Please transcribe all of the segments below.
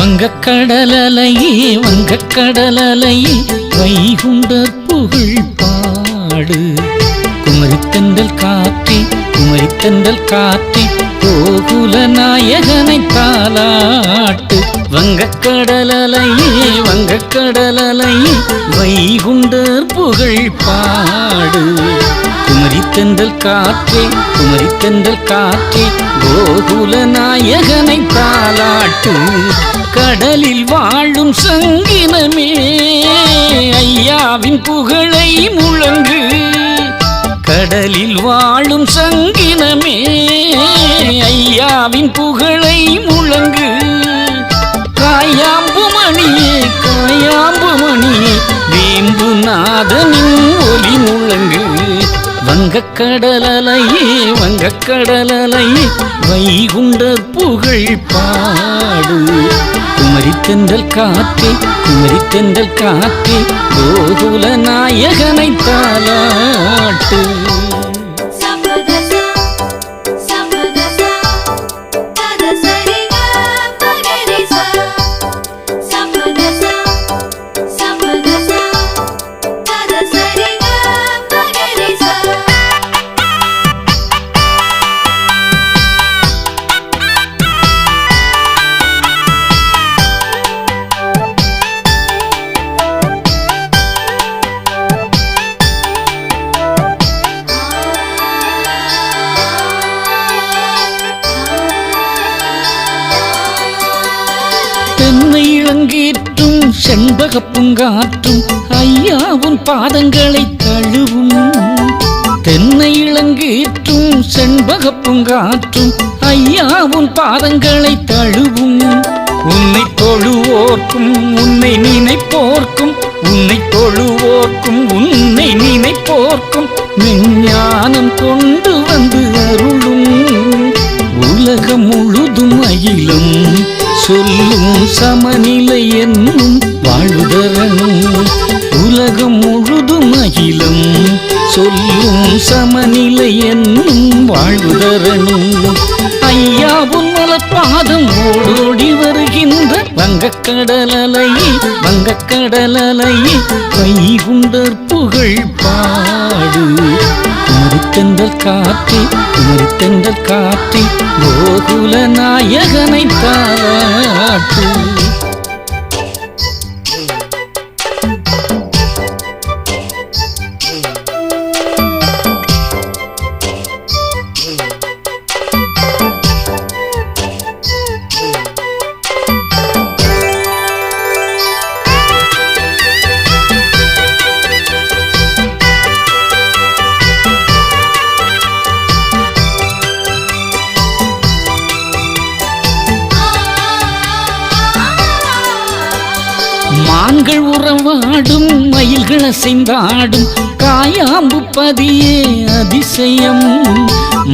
வங்கக்கடலையே வங்கக்கடலையே வைகுண்டர் புகழ் பாடு. குமரித்தென்றல் காற்றே குமரித்தென்றல் காற்றே கோகுல நாயகனை தாலாட்டு. வங்கக்கடலையே வங்கக்கடலையே வைகுண்டர் புகழ் பாடு. குமரித்தென்றல் காற்றே குமரித்தென்றல் காற்றே கோகுல நாயகனை தாலாட்டு. கடலில் வாழும் சங்கினமே ஐயாவின் புகழை முழங்கு. கடலில் வாழும் சங்கினமே ஐயாவின் புகழை முழங்கு. காயாம்பு மணியே காயாம்பு மணியே வேம்பு நாதனின் ஒலி முழங்கு. வங்கக்கடலையே வங்கக்கடலையே வைகுண்டர் புகழ் பாடு. குமரித்தென்றல் காற்றே குமரித்தென்றல் காற்றே கோகுல நாயகனை தாலாட்டு. தென்னை இளங்கேற்றும் செண்பகப் பூங்காற்றும் ஐயாவுன் பாதங்களை தழுவும். தென்னை இளங்கேற்றும் செண்பகப் பூங்காற்றும் ஐயாவுன் பாதங்களை தழுவும். உன்னை தொழுவோர்க்கும் உன்னை நினைப்போர்க்கும் உன்னை தொழுவோர்க்கும் உன்னை நினைப்போர்க்கும் விஞ்ஞானம் கொண்டு வந்து அருளும். உலகம் முழுதும் அகிலம் சொல்லும் சமநிலை என்னும் வாழ்வுதரணும். உலகம் முழுதும் அகிலம் சொல்லும் சமநிலை என்னும் வாழ்வுதரணும். ஐயாவுன் மலர்பாதம் ஓடோடி வருகின்ற வங்கக்கடலையே வங்கக்கடலையே வைகுண்டர் புகழ் பாடு. குமரித்தென்றல் காற்றே குமரித்தென்றல் காற்றே கோகுல நாயகனை தாலாட்டு. மான்கள் உறவாடும் மயில்கள் அசைந்தாடும் காயாம்பு பதியே அதிசயம்.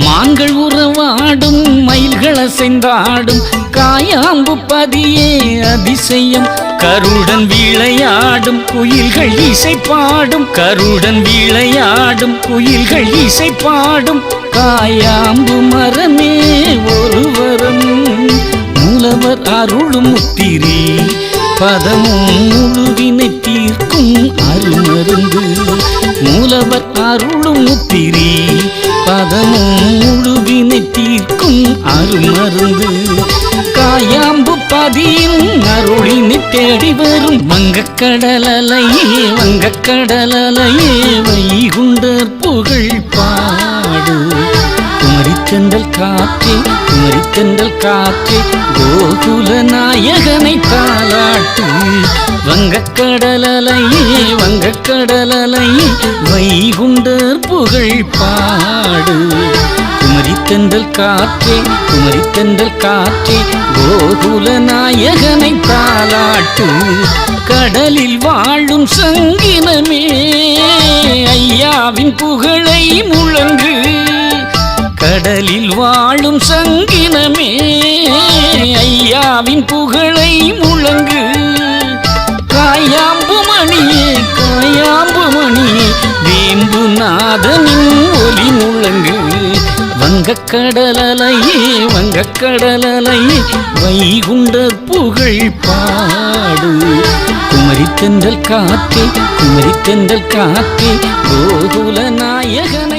மான்கள் உறவாடும் மயில்கள் அசைந்தாடும் காயாம்பு பதியே அதிசயம். கருடன் விளையாடும் குயில்கள் இசை பாடும் கருடன் விளையாடும் குயில்கள் இசை பாடும் காயாம்பு மரமே ஒருவரம். மூலவர் அருளும் முத்திரி பதமும் முழுவினை தீர்க்கும் அருமருந்து. மூலவர் அருளும் முத்திரி பதமும் முழுவினை தீர்க்கும் அருமருந்து. காயாம்பு பதியின் அருளினை தேடி வரும் வங்கக்கடலையே வங்கக்கடலையே வைகுண்டர் புகழ் பாடு. குமரித்தென்றல் காற்றே குமரித்தென்றல் காற்றே கோகுல நாயகனை தாலாட்டு. வங்கக்கடலையே வங்கக்கடலையே வைகுண்டர் புகழ் பாடு. குமரித்தென்றல் காற்றே குமரித்தென்றல் காற்றே கோகுல நாயகனை தாலாட்டு. கடலில் வாழும் சங்கினமே ஐயாவின் புகழை முழங்கு. கடலில் வாழும் சங்கினமே ஐயாவின் புகழை முழங்கு. காயாம்பு மணியே காயாம்பு மணியே வேம்பு நாதனின் ஒலி முழங்கு. வங்கக்கடலையே வங்கக்கடலையே வைகுண்டர் புகழ் பாடு. குமரி தென்றல் காத்தே கோகுல நாயகன